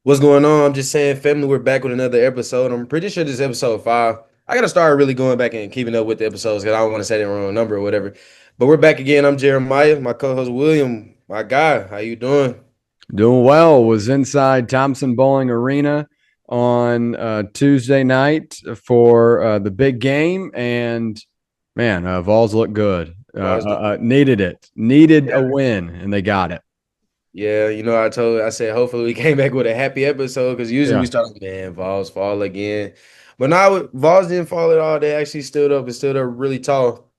What's going on? I'm just saying, family, we're back with another episode. I'm pretty sure this is episode 5. I gotta start really going back and keeping up with the episodes because I don't want to say the wrong number or whatever. But we're back again. I'm Jeremiah, my co-host William, my guy. How you doing? Doing well. Was inside Thompson Bowling Arena on Tuesday night for the big game, and man, Vols looked good. Bars look- Needed it. Needed a Yeah, win, and they got it. yeah. I said hopefully we came back with a happy episode because usually we Yeah. start, man, Vols fall again. But now Vols didn't fall at all. They actually stood up and stood up really tall.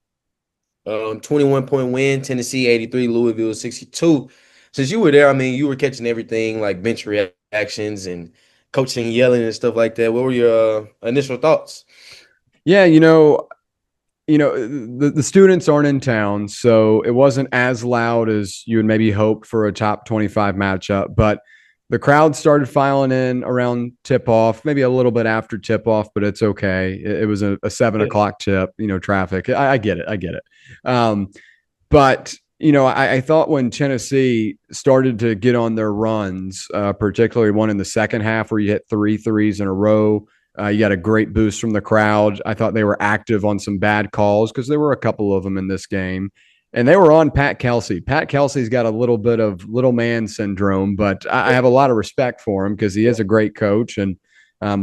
21 point win, Tennessee 83, Louisville 62. Since you were there, I mean, you were catching everything like bench reactions and coaching yelling and stuff like that. What were your initial thoughts? Yeah, the students aren't in town, so it wasn't as loud as you would maybe hope for a top 25 matchup, but the crowd started filing in around tip off, maybe a little bit after tip off, but it's okay. It was a 7 o'clock tip, traffic. I get it. I get it. Um, but I thought when Tennessee started to get on their runs, particularly one in the second half where you hit three threes in a row, you got a great boost from the crowd. I thought they were active on some bad calls because there were a couple of them in this game. And they were on Pat Kelsey. Pat Kelsey's got a little bit of little man syndrome, but I have a lot of respect for him because he is a great coach. And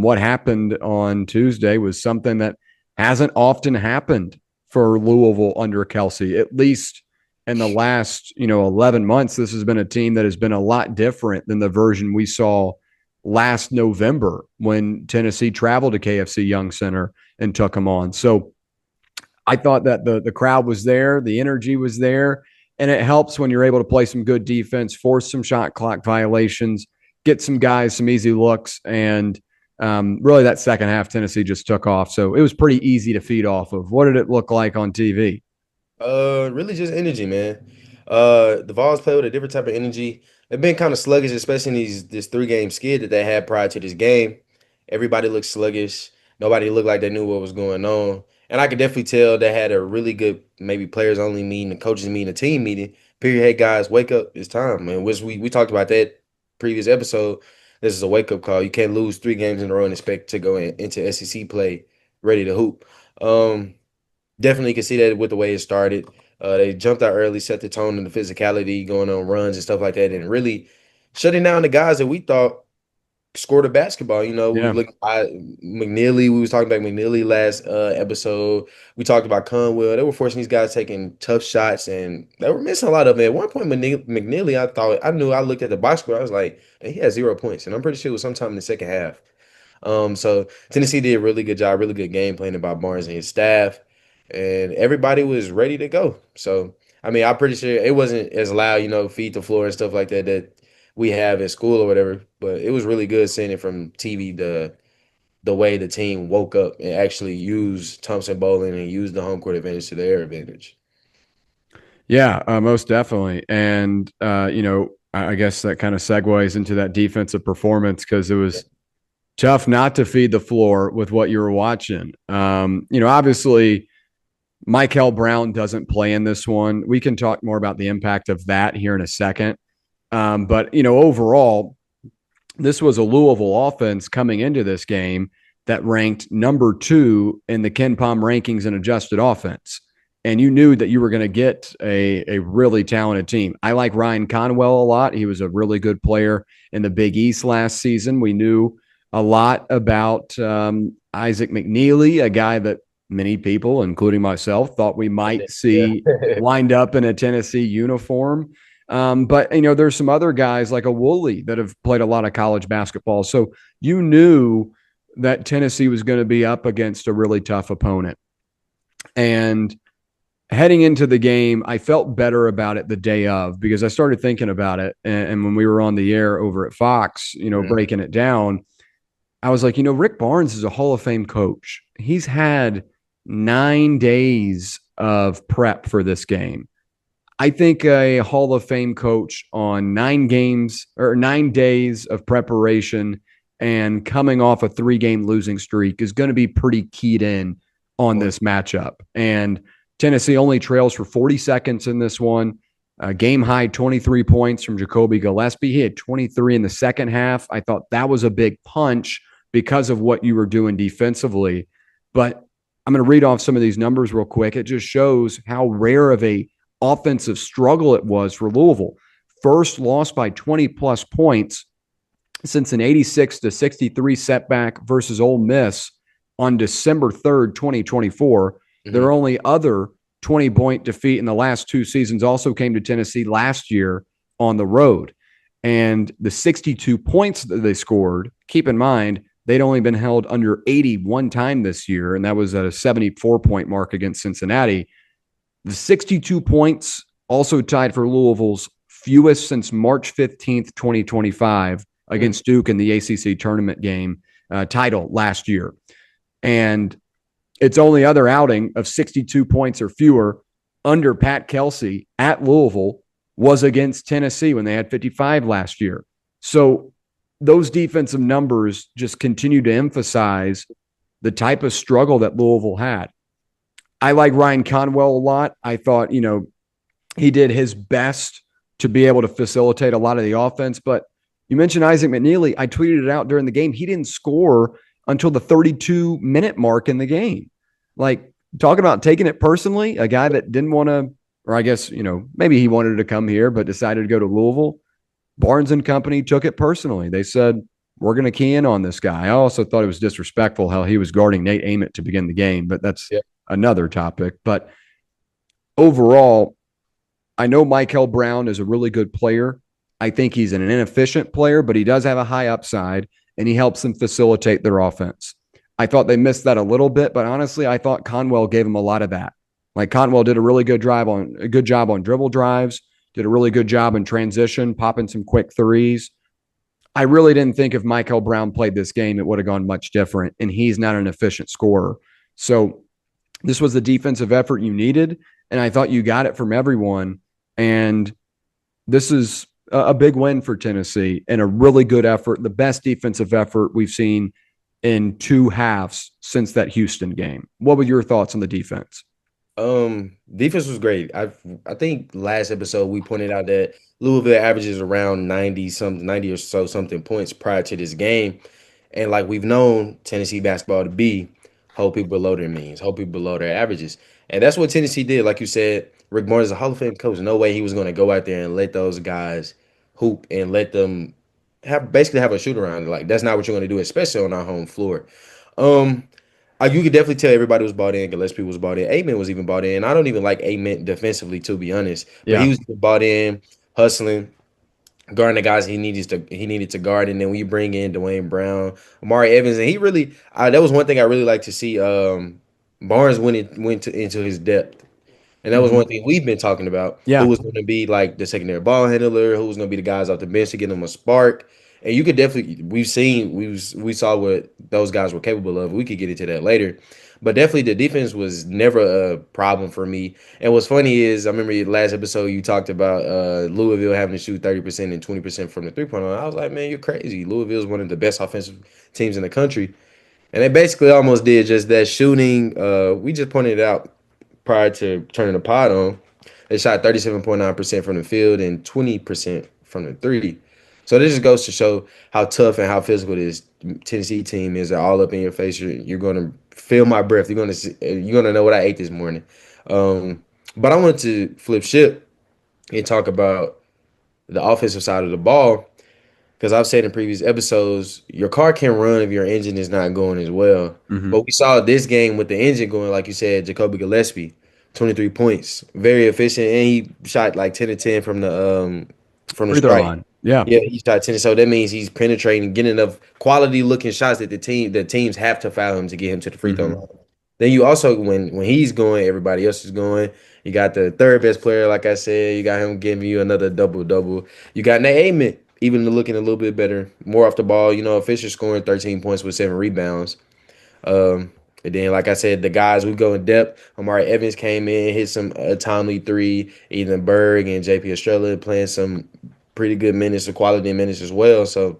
what happened on Tuesday was something that hasn't often happened for Louisville under Kelsey, at least in the last 11 months. This has been a team that has been a lot different than the version we saw last November when Tennessee traveled to KFC Young Center and took them on. So I thought that the crowd was there, the energy was there, and it helps when you're able to play some good defense, force some shot clock violations, get some guys some easy looks, and really that second half Tennessee just took off. So it was pretty easy to feed off of. What did it look like on TV? Really just energy, man. The Vols play with a different type of energy. They've been kind of sluggish, especially in this 3 game skid that they had prior to this game. Everybody looked sluggish. Nobody looked like they knew what was going on. And I could definitely tell they had a really good, maybe players only meeting, a coaches meeting, a team meeting. Period. Hey guys, wake up! It's time, man. Which we talked about that previous episode. This is a wake up call. You can't lose 3 games in a row and expect to go into SEC play ready to hoop. Definitely can see that with the way it started. They jumped out early, set the tone in the physicality, going on runs and stuff like that, and really shutting down the guys that we thought scored a basketball. We Yeah. look at McNeely. We was talking about McNeely last episode. We talked about Conwell. They were forcing these guys taking tough shots, and they were missing a lot of them. At one point, McNeely, I looked at the box score. I was like, he had 0 points, and I'm pretty sure it was sometime in the second half. So Tennessee did a really good job, really good game planning by Barnes and his staff, and everybody was ready to go. So I mean, I'm pretty sure it wasn't as loud, feed the floor and stuff like that that we have in school or whatever. But it was really good seeing it from TV, the way the team woke up and actually used Thompson Bowling and used the home court advantage to their advantage. Yeah, most definitely. And, I guess that kind of segues into that defensive performance because it was tough not to feed the floor with what you were watching. Obviously, Michael Brown doesn't play in this one. We can talk more about the impact of that here in a second. But, overall, this was a Louisville offense coming into this game that ranked number 2 in the Ken Palm rankings in adjusted offense. And you knew that you were going to get a really talented team. I like Ryan Conwell a lot. He was a really good player in the Big East last season. We knew a lot about Isaac McNeely, a guy that many people, including myself, thought we might Yeah. see lined up in a Tennessee uniform. But there's some other guys like a Woolley that have played a lot of college basketball. So you knew that Tennessee was going to be up against a really tough opponent. And heading into the game, I felt better about it the day of because I started thinking about it. And when we were on the air over at Fox, Mhm. breaking it down, I was like, Rick Barnes is a Hall of Fame coach. He's had 9 days of prep for this game. I think a Hall of Fame coach on 9 games or 9 days of preparation and coming off a 3 game losing streak is going to be pretty keyed in on this matchup. And Tennessee only trails for 40 seconds in this one. Game high 23 points from Jacoby Gillespie. He had 23 in the second half. I thought that was a big punch because of what you were doing defensively. But I'm going to read off some of these numbers real quick. It just shows how rare of a offensive struggle it was for Louisville. First loss by 20 plus points since an 86-63 setback versus Ole Miss on December 3rd, 2024. Mm-hmm. Their only other 20-point defeat in the last two seasons also came to Tennessee last year on the road. And the 62 points that they scored, keep in mind, they'd only been held under 80 one time this year, and that was at a 74-point mark against Cincinnati. The 62 points also tied for Louisville's fewest since March 15th, 2025, against Duke in the ACC tournament game title last year. And its only other outing of 62 points or fewer under Pat Kelsey at Louisville was against Tennessee when they had 55 last year. So those defensive numbers just continue to emphasize the type of struggle that Louisville had. I like Ryan Conwell a lot. I thought, he did his best to be able to facilitate a lot of the offense. But you mentioned Isaac McNeely. I tweeted it out during the game. He didn't score until the 32-minute mark in the game. Like, talking about taking it personally, a guy that didn't want to, or I guess, maybe he wanted to come here, but decided to go to Louisville. Barnes and Company took it personally. They said, we're going to key in on this guy. I also thought it was disrespectful how he was guarding Nate Ament to begin the game, but that's another topic. But overall, I know Michael Brown is a really good player. I think he's an inefficient player, but he does have a high upside, and he helps them facilitate their offense. I thought they missed that a little bit, but honestly, I thought Conwell gave him a lot of that. Like, Conwell did a really good job on dribble drives, did a really good job in transition, popping some quick threes. I really didn't think if Michael Brown played this game, it would have gone much different, and he's not an efficient scorer. So this was the defensive effort you needed, and I thought you got it from everyone. And this is a big win for Tennessee and a really good effort, the best defensive effort we've seen in two halves since that Houston game. What were your thoughts on the defense? Defense was great. I think last episode we pointed out that Louisville averages around 90 or so something points prior to this game. And like we've known Tennessee basketball to be, hold people below their means, hold people below their averages. And that's what Tennessee did. Like you said, Rick Barnes is a Hall of Fame coach. No way he was going to go out there and let those guys hoop and let them basically have a shoot around. Like, that's not what you're going to do, especially on our home floor. Um, you could definitely tell everybody was bought in. Gillespie was bought in. Ament was even bought in. I don't even like Ament defensively, to be honest, but he Yeah. was bought in, hustling, guarding the guys he needed to guard. And then when you bring in Dwayne Brown, Amari Evans, and he really that was one thing I really like to see. Barnes into his depth. And that was Mm-hmm. one thing we've been talking about. Who Yeah. was going to be like the secondary ball handler? Who was going to be the guys off the bench to get them a spark? And you could definitely we saw what those guys were capable of. We could get into that later, but definitely the defense was never a problem for me. And what's funny is I remember last episode you talked about Louisville having to shoot 30% and 20% from the 3-point line. I was like, man, you're crazy. Louisville is one of the best offensive teams in the country, and they basically almost did just that shooting. We just pointed it out prior to turning the pod on. They shot 37.9% from the field and 20% from the three. So this just goes to show how tough and how physical this Tennessee team is. They're all up in your face. You're going to feel my breath. You're gonna know what I ate this morning. But I wanted to flip ship and talk about the offensive side of the ball, because I've said in previous episodes, your car can run if your engine is not going as well. Mm-hmm. But we saw this game with the engine going, like you said, Jacoby Gillespie, 23 points, very efficient, and he shot like 10 to 10 from the Free throw strike. line. Yeah. Yeah, he shot 10. So that means he's penetrating, getting enough quality looking shots that the teams have to foul him to get him to the free throw Mm-hmm. line. Then you also, when he's going, everybody else is going. You got the third best player, like I said. You got him giving you another double double. You got Nate Ament, even looking a little bit better, more off the ball. Fisher scoring 13 points with 7 rebounds. And then, like I said, the guys we go in depth. Amari Evans came in, hit some timely three. Ethan Berg and JP Estrella playing some pretty good minutes, the quality minutes as well. So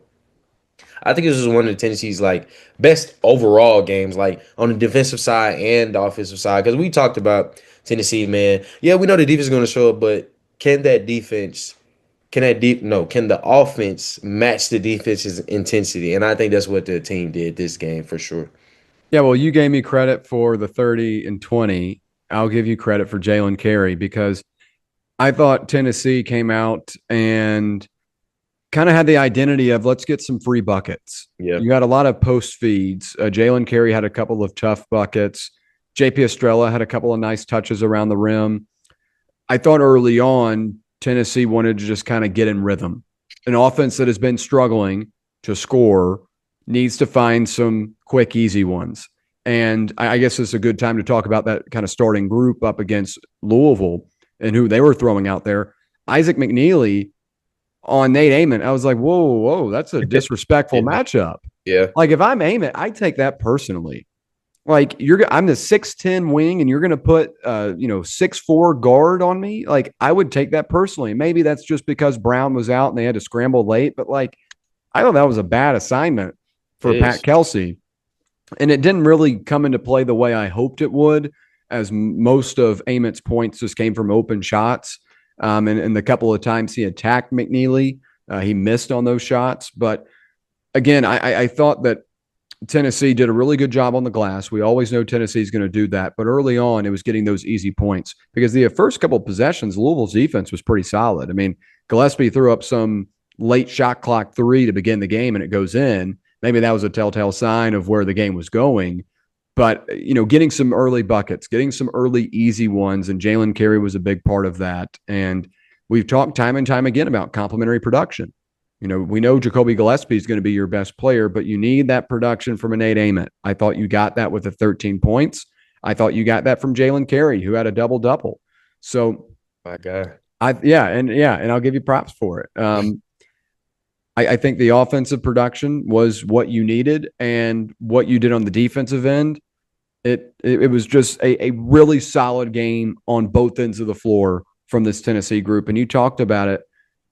I think this is one of the Tennessee's like best overall games, like on the defensive side and the offensive side. Because we talked about Tennessee, man. Yeah, we know the defense is going to show up, but can that defense can that deep no can the offense match the defense's intensity? And I think that's what the team did this game for sure. Yeah, well, you gave me credit for the 30 and 20. I'll give you credit for Jaylen Carey because I thought Tennessee came out and kind of had the identity of let's get some free buckets. Yeah. You got a lot of post feeds. Jaylen Carey had a couple of tough buckets. JP Estrella had a couple of nice touches around the rim. I thought early on, Tennessee wanted to just kind of get in rhythm. An offense that has been struggling to score needs to find some quick, easy ones. And I guess it's a good time to talk about that kind of starting group up against Louisville and who they were throwing out there. Isaac McNeely on Nate Ament, I was like, whoa, whoa, that's a disrespectful Yeah. matchup. Yeah. Like if I'm Ament, I take that personally. Like I'm the 6'10" wing and you're gonna put 6'4" guard on me. Like I would take that personally. Maybe that's just because Brown was out and they had to scramble late, but like I thought that was a bad assignment It for Pat is. Kelsey. And it didn't really come into play the way I hoped it would, as most of Ament's points just came from open shots. And the couple of times he attacked McNeely, he missed on those shots. But again, I thought that Tennessee did a really good job on the glass. We always know Tennessee is going to do that. But early on, it was getting those easy points because the first couple of possessions, Louisville's defense was pretty solid. I mean, Gillespie threw up some late shot clock three to begin the game and it goes in. Maybe that was a telltale sign of where the game was going. But, getting some early buckets, getting some early easy ones, and Jaylen Carey was a big part of that. And we've talked time and time again about complementary production. We know Jacoby Gillespie is going to be your best player, but you need that production from a Nate Ament. I thought you got that with the 13 points. I thought you got that from Jaylen Carey, who had a double double. So My God. and I'll give you props for it. I think the offensive production was what you needed, and what you did on the defensive end. It was just a really solid game on both ends of the floor from this Tennessee group. And you talked about it,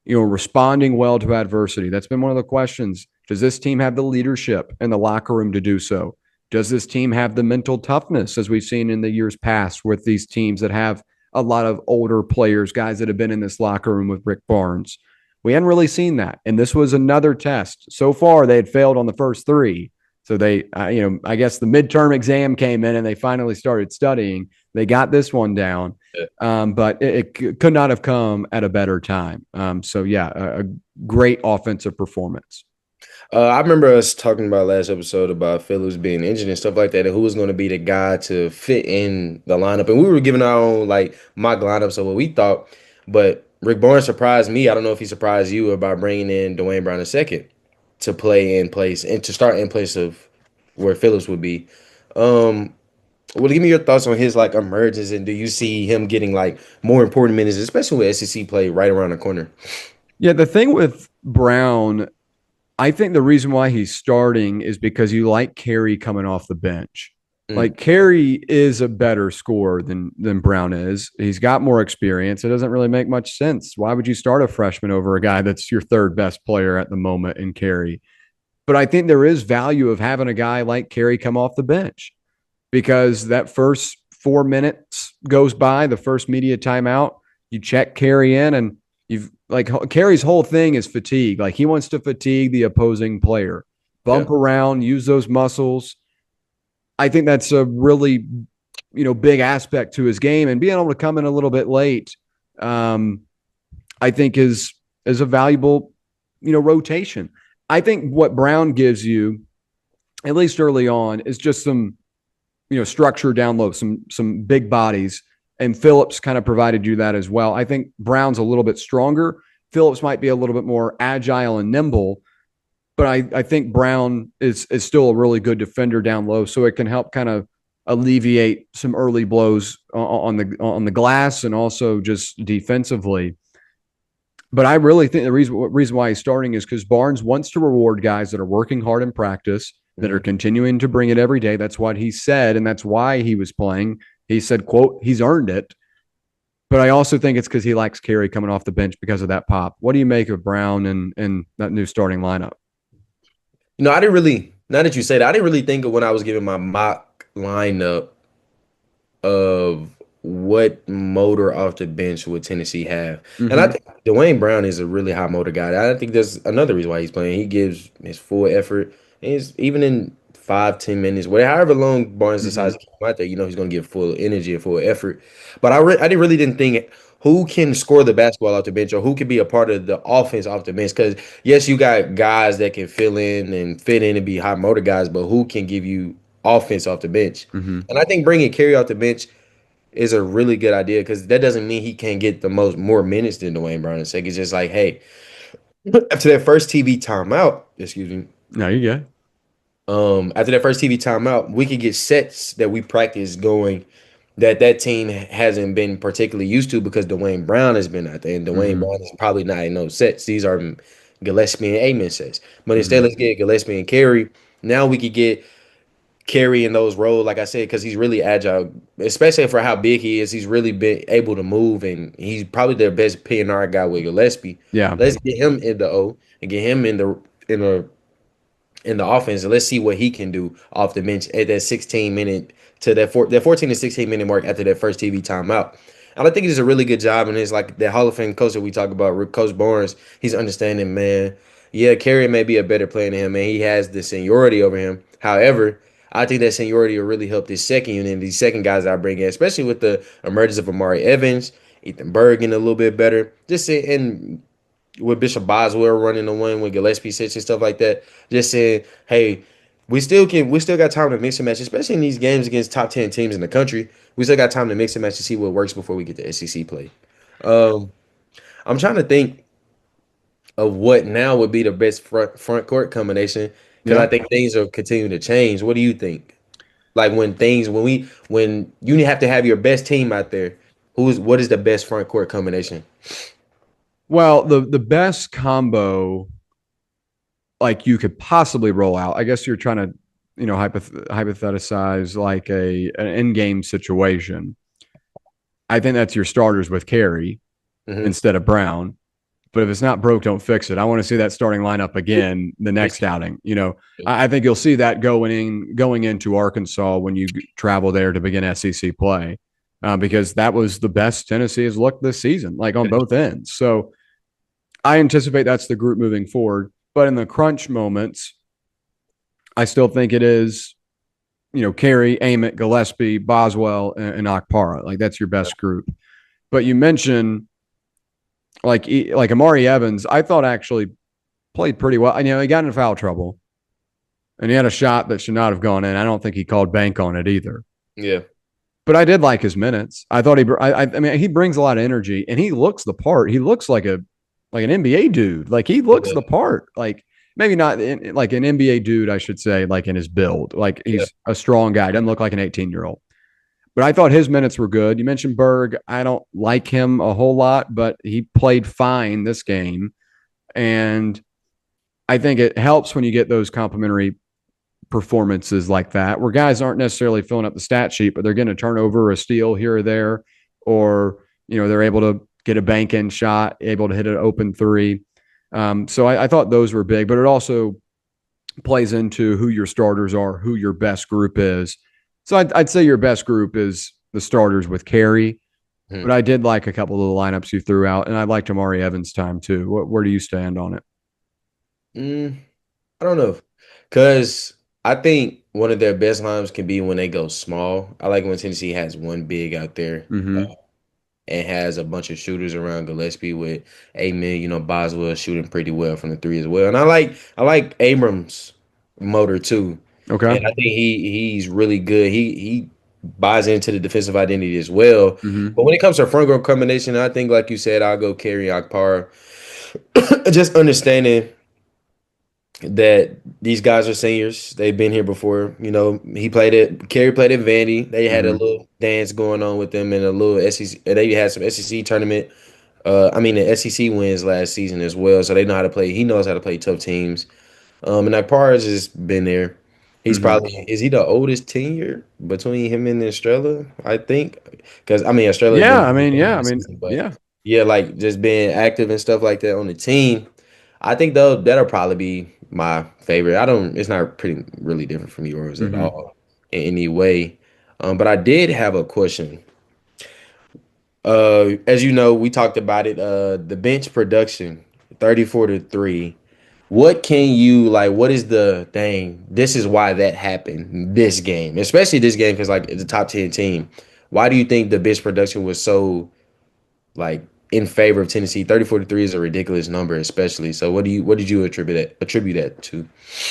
responding well to adversity. That's been one of the questions. Does this team have the leadership in the locker room to do so? Does this team have the mental toughness, as we've seen in the years past with these teams that have a lot of older players, guys that have been in this locker room with Rick Barnes? We hadn't really seen that. And this was another test. So far, they had failed on the first three. So they, I guess the midterm exam came in and they finally started studying. They got this one down, but it could not have come at a better time. A great offensive performance. I remember us talking about last episode about Felix being injured and stuff like that, and who was going to be the guy to fit in the lineup. And we were giving our own like mock lineups of what we thought. But Rick Barnes surprised me. I don't know if he surprised you about bringing in Dwayne Brown II to play in place and to start in place of where Phillips would be. Um, well, give me your thoughts on his like emergence, and do you see him getting like more important minutes, especially with SEC play right around the corner? Yeah, the thing with Brown, I think the reason why he's starting is because you like Carey coming off the bench. Mm, Like Carey is a better scorer than Brown is. He's got more experience. It doesn't really make much sense. Why would you start a freshman over a guy that's your third best player at the moment in Carey? But I think there is value of having a guy like Carey come off the bench because that first 4 minutes goes by, the first media timeout, you check Carey in, and you've like Carey's whole thing is fatigue. Like he wants to fatigue the opposing player, yeah. bump around, use those muscles. I think that's a really, big aspect to his game, and being able to come in a little bit late, um, I think is a valuable, rotation. I think what Brown gives you, at least early on, is just some, structure down low, some big bodies, and Phillips kind of provided you that as well. I think Brown's a little bit stronger. Phillips might be a little bit more agile and nimble, but I think Brown is still a really good defender down low, so it can help kind of alleviate some early blows on the glass and also just defensively. But I really think the reason why he's starting is because Barnes wants to reward guys that are working hard in practice, that are Mhm. continuing to bring it every day. That's what he said, and that's why he was playing. He said, "quote He's earned it." But I also think it's because he likes Carey coming off the bench because of that pop. What do you make of Brown and that new starting lineup? I didn't really, now that you say that, I didn't really think of when I was giving my mock lineup of what motor off the bench would Tennessee have? And I Hmm. think Dwayne Brown is a really high motor guy. I think there's another reason why he's playing. He gives his full effort. And he's even in 5, 10 minutes, whatever, however long Barnes Hmm. decides to keep him out there, he's going to give full energy and full effort. But I really didn't think who can score the basketball off the bench or who can be a part of the offense off the bench. Because yes, you got guys that can fill in and fit in and be high motor guys, but who can give you offense off the bench? Hmm. And I think bringing Carey off the bench is a really good idea because that doesn't mean he can't get the more minutes than Dwayne Brown. It's just like, hey, after that first TV timeout, excuse me, No, you good. after that first TV timeout, we could get sets that we practice going that team hasn't been particularly used to because Dwayne Brown has been out there, and Dwayne Hmm. Brown is probably not in those sets. These are Gillespie and Ament sets, but instead, Hmm. let's get Gillespie and Carey. Now we could get carrying those roles, like I said, because he's really agile, especially for how big he is. He's really been able to move, and he's probably their best P&R guy with Gillespie. Yeah. Let's get him in the O and get him in the in the offense, and let's see what he can do off the bench at that 16 minute to that 14 to 16 minute mark after that first TV timeout. And I think he does a really good job, and it's like the Hall of Fame coach that we talk about, Coach Barnes. He's understanding, man. Yeah, Kerry may be a better player than him, and he has the seniority over him. However, I think that seniority will really help this second unit and these second guys that I bring in, especially with the emergence of Amari Evans, Ethan Berg getting a little bit better. Just and with Bishop Boswell running the one with Gillespie sits and stuff like that. Just saying, hey, we still got time to mix and match, especially in these games against top 10 teams in the country. We still got time to mix and match to see what works before we get to SEC play. Um, I'm trying to think of what now would be the best front court combination because I Yeah. think things are continuing to change. What do you think? Like when you have to have your best team out there, what is the best front court combination? Well, the best combo like you could possibly roll out. I guess you're trying to, hypothesize like an in game situation. I think that's your starters with Carey Hmm. instead of Brown. But if it's not broke, don't fix it. I want to see that starting lineup again the next It's- outing. I think you'll see that going into Arkansas when you travel there to begin SEC play, because that was the best Tennessee has looked this season, like on both ends. So I anticipate that's the group moving forward. But in the crunch moments, I still think it is, Carey, Ament, Gillespie, Boswell, and Okpara. Like that's your best group. But you mentioned like Amari Evans, I thought actually played pretty well. He got in foul trouble and he had a shot that should not have gone in. I don't think he called bank on it either. Yeah. But I did like his minutes. I thought I mean, he brings a lot of energy and he looks the part. He looks like an NBA dude. Like he looks Yeah. the part. Like maybe not like an NBA dude, I should say, like in his build. Like Yeah. he's a strong guy. Doesn't look like an 18-year-old. But I thought his minutes were good. You mentioned Berg. I don't like him a whole lot, but he played fine this game. And I think it helps when you get those complimentary performances like that, where guys aren't necessarily filling up the stat sheet, but they're getting a turnover, a steal here or there, or they're able to get a bank end shot, able to hit an open three. So I thought those were big, but it also plays into who your starters are, who your best group is. So I'd say your best group is the starters with Carey, but Mhm. I did like a couple of the lineups you threw out, and I liked Amari Evans' time too. Where do you stand on it? Mm, I don't know. Because I think one of their best lines can be when they go small. I like when Tennessee has one big out there Mm-hmm. and has a bunch of shooters around Gillespie with Amen, Boswell shooting pretty well from the three as well. And I like Abrams' motor too. Okay. And I think he's really good. He buys into the defensive identity as well. Mm-hmm. But when it comes to front row combination, I think like you said, I'll go Kerry Akpar. Just understanding that these guys are seniors. They've been here before. He played it. Kerry played at Vandy. They had a Mm-hmm. little dance going on with them and a little SEC. They had some SEC tournament. I mean the SEC wins last season as well, so they know how to play. He knows how to play tough teams. And like Parr's has been there. He's Mm-hmm. probably is he the oldest tenure between him and Estrella? I think because I mean Estrella's Yeah, been I mean, yeah, I this mean, season, but yeah. yeah, like just being active and stuff like that on the team. I think though that'll probably be my favorite. I don't. It's not pretty really different from yours at Mm-hmm. all in any way. But I did have a question. As you know, we talked about it. The bench production, 34-3. What can you like? What is the thing? This is why that happened. This game, especially this game, because like it's a top 10 team. Why do you think the bench production was so like in favor of Tennessee? 34-3 is a ridiculous number, especially. So what did you attribute that to?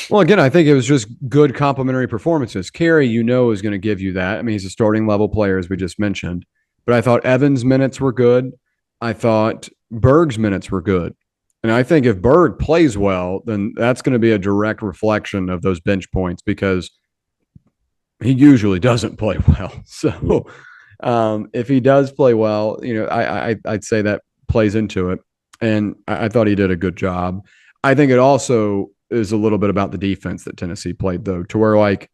Well, again, I think it was just good complementary performances. Carey, is going to give you that. I mean, he's a starting level player, as we just mentioned. But I thought Evans' minutes were good. I thought Berg's minutes were good. And I think if Berg plays well, then that's going to be a direct reflection of those bench points because he usually doesn't play well. So if he does play well, I'd say that plays into it. And I thought he did a good job. I think it also is a little bit about the defense that Tennessee played, though, to where like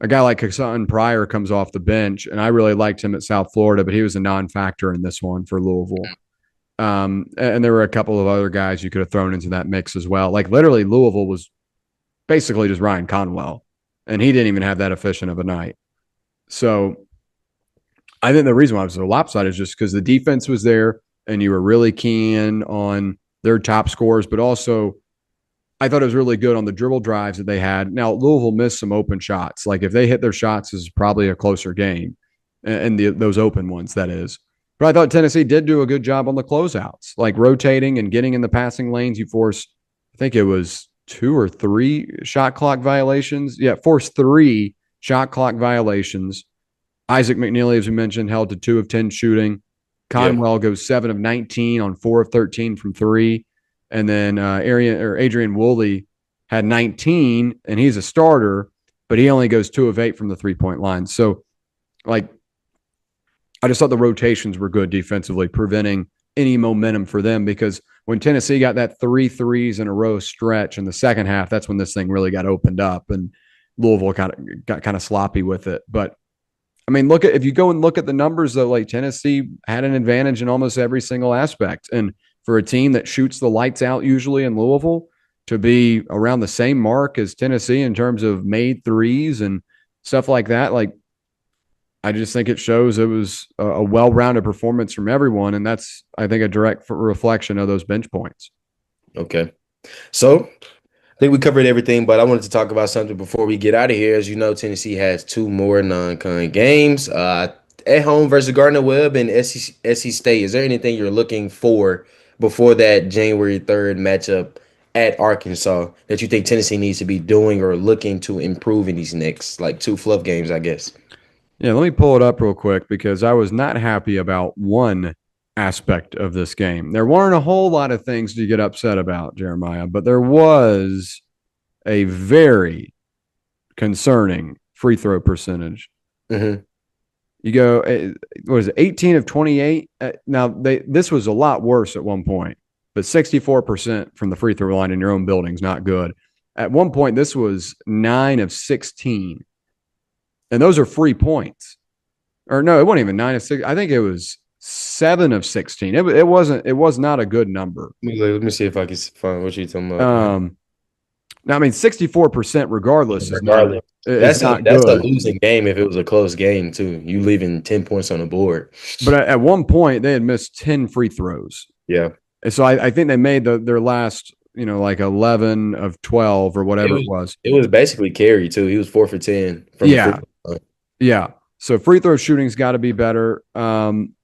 a guy like Hassan Pryor comes off the bench, and I really liked him at South Florida, but he was a non-factor in this one for Louisville. And there were a couple of other guys you could have thrown into that mix as well. Like literally, Louisville was basically just Ryan Conwell, and he didn't even have that efficient of a night. So I think the reason why it was so lopsided is just because the defense was there, and you were really keen on their top scores, but also I thought it was really good on the dribble drives that they had. Now, Louisville missed some open shots. Like if they hit their shots, this is probably a closer game, and those open ones, that is. But I thought Tennessee did do a good job on the closeouts, like rotating and getting in the passing lanes. You force, I think it was 2 or 3 shot clock violations. Yeah, forced 3 shot clock violations. Isaac McNeely, as we mentioned, held to 2 of 10 shooting. Yeah. Conwell goes 7 of 19 on 4 of 13 from 3. And then Adrian Woolley had 19, and he's a starter, but he only goes 2 of 8 from the 3-point line. So, like, I just thought the rotations were good defensively, preventing any momentum for them because when Tennessee got that 3 threes in a row stretch in the second half, that's when this thing really got opened up, and Louisville got kind of sloppy with it. But I mean, if you go and look at the numbers, though, like Tennessee had an advantage in almost every single aspect. And for a team that shoots the lights out usually in Louisville to be around the same mark as Tennessee in terms of made threes and stuff like that, like I just think it shows it was a well-rounded performance from everyone. And that's, I think, a direct reflection of those bench points. Okay. So I think we covered everything, but I wanted to talk about something before we get out of here. As you know, Tennessee has 2 more non-con games at home versus Gardner Webb and SC State. Is there anything you're looking for before that January 3rd matchup at Arkansas that you think Tennessee needs to be doing or looking to improve in these next like 2 fluff games, I guess? Yeah, let me pull it up real quick because I was not happy about one aspect of this game. There weren't a whole lot of things to get upset about, Jeremiah, but there was a very concerning free throw percentage. Mm-hmm. You go, what is it, 18 of 28? Now, this was a lot worse at one point, but 64% from the free throw line in your own building is not good. At one point, this was 9 of 16. And those are free points. Or no, it wasn't even 9 of 6. I think it was 7 of 16. It was not a good number. Let me see if I can find what you're talking about. Now, I mean, 64% regardless Regardless, is not that's a good. losing game if it was a close game too. You leaving 10 points on the board. But at one point, they had missed 10 free throws. Yeah. And so I think they made their last, like 11 of 12 or whatever it was. It was basically Carey too. He was 4 for 10 from the free throw line. Yeah. So free throw shooting's got to be better. 10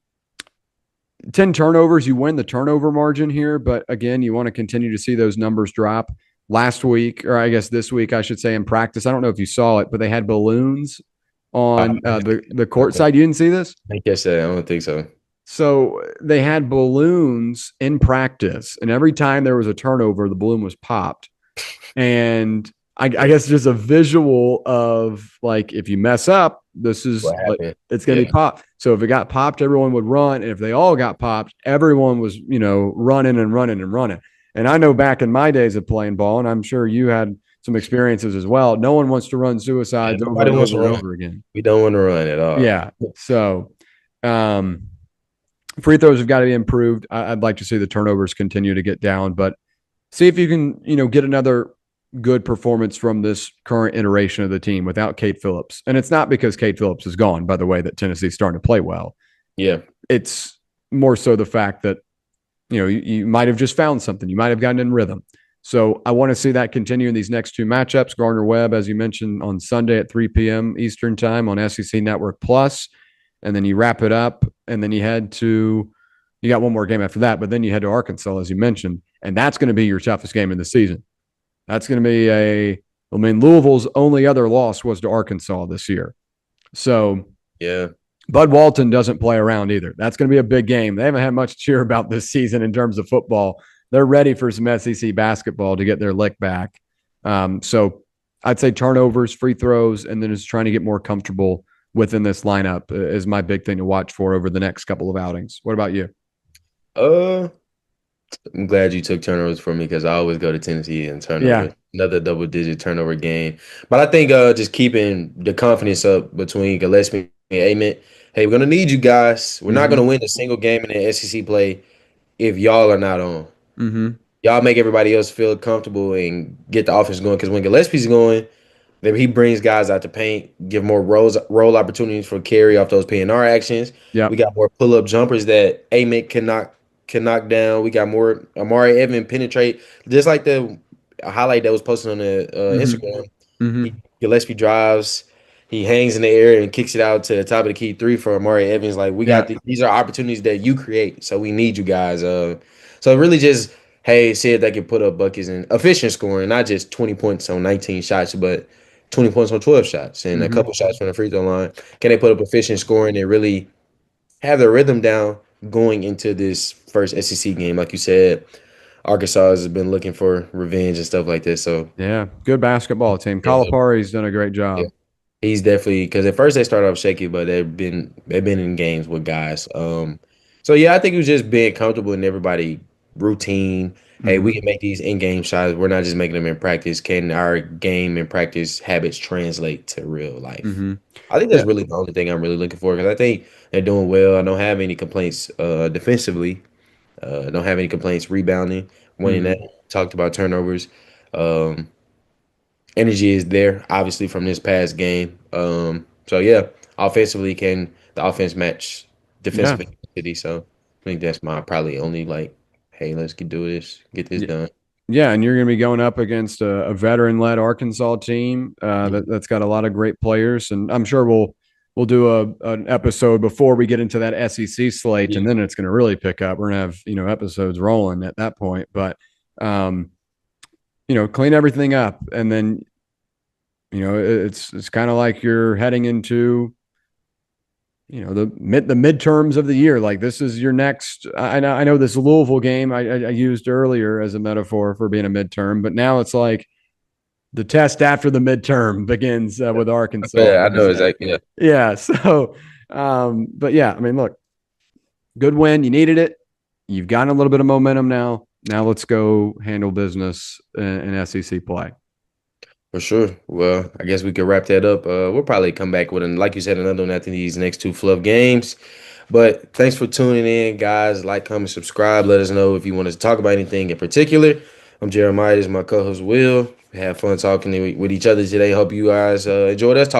turnovers, you win the turnover margin here. But again, you want to continue to see those numbers drop. Last week, or I guess this week, I should say, in practice, I don't know if you saw it, but they had balloons on the court side. You didn't see this? I guess I don't think so. So they had balloons in practice, and every time there was a turnover, the balloon was popped. And I guess just a visual of like, if you mess up, this is like, it's going to be popped. So if it got popped, everyone would run. And if they all got popped, everyone was, running and running and running. And I know back in my days of playing ball, and I'm sure you had some experiences as well, no one wants to run suicides over and over again. We don't want to run at all. Yeah. So free throws have got to be improved. I'd like to see the turnovers continue to get down, but see if you can, get another good performance from this current iteration of the team without Kate Phillips. And it's not because Kate Phillips is gone, by the way, that Tennessee's starting to play well. Yeah. It's more so the fact that you might have just found something. You might have gotten in rhythm. So I want to see that continue in these next two matchups. Gardner Webb, as you mentioned, on Sunday at 3 p.m. Eastern time on SEC Network Plus, and then you wrap it up, and then you got one more game after that, but then you head to Arkansas, as you mentioned, and that's going to be your toughest game in the season. That's going to be Louisville's only other loss was to Arkansas this year. So Yeah. Bud Walton doesn't play around either. That's going to be a big game. They haven't had much to cheer about this season in terms of football. They're ready for some SEC basketball to get their lick back. So I'd say turnovers, free throws, and then just trying to get more comfortable within this lineup is my big thing to watch for over the next couple of outings. What about you? Uh, I'm glad you took turnovers for me because I always go to Tennessee and Yeah. turnovers. Another double-digit turnover game. But I think just keeping the confidence up between Gillespie and Ament. Hey, we're gonna need you guys. We're not Mm-hmm. gonna win a single game in the SEC play if y'all are not on. Mm-hmm. Y'all make everybody else feel comfortable and get the offense going. Because when Gillespie's going, then he brings guys out to paint, give more roll opportunities for carry off those PNR actions. We Yep. got more pull up jumpers that Ament can knock down. We got more Amari Evans penetrate, just like the highlight that was posted on the Mm-hmm. Instagram. Mm-hmm. Gillespie drives, he hangs in the air and kicks it out to the top of the key three for Amari Evans. Like we got Yeah. these are opportunities that you create, so we need you guys. So really just hey, see if they can put up buckets and efficient scoring, not just 20 points on 19 shots, but 20 points on 12 shots and a Mm-hmm. couple shots from the free throw line. Can they put up efficient scoring and really have their rhythm down going into this first SEC game? Like you said, Arkansas has been looking for revenge and stuff like this. So Yeah. Good basketball team. yeah, Calipari's done a great yeah. job. He's definitely because at first they started off shaky, but they've been in games with guys. So yeah, I think it was just being comfortable in everybody routine. Hey, we Mm-hmm. can make these in-game shots. We're not just making them in practice. Can our game and practice habits translate to real life? Mm-hmm. I think that's Yeah. really the only thing I'm really looking for because I think they're doing well. I don't have any complaints defensively. Don't have any complaints rebounding, winning Mm-hmm. that. Talked about turnovers. Um, Energy is there, obviously, from this past game. So yeah, offensively, can the offense match Yeah. defensive intensity? So I think that's my probably only like, hey, let's do this, get this Yeah. done. Yeah, and you're going to be going up against a veteran-led Arkansas team that's got a lot of great players, and I'm sure we'll do an episode before we get into that SEC slate, and Yeah, then it's going to really pick up. We're going to have episodes rolling at that point, but um, clean everything up, and then it's kind of like you're heading into the midterms of the year. Like this is your next. I know this Louisville game I used earlier as a metaphor for being a midterm, but now it's like the test after the midterm begins with Arkansas. yeah, I know exactly. Yeah, Yeah. So, but yeah, I mean, look, good win. You needed it. You've gotten a little bit of momentum now. Now let's go handle business in SEC play. for sure. Well, I guess we could wrap that up. We'll probably come back with, like you said, another one after these next two fluff games. But thanks for tuning in, guys. Like, comment, subscribe. Let us know if you want us to talk about anything in particular. I'm Jeremiah. This is my co-host Will. We had fun talking with each other today. Hope you guys enjoyed us talking.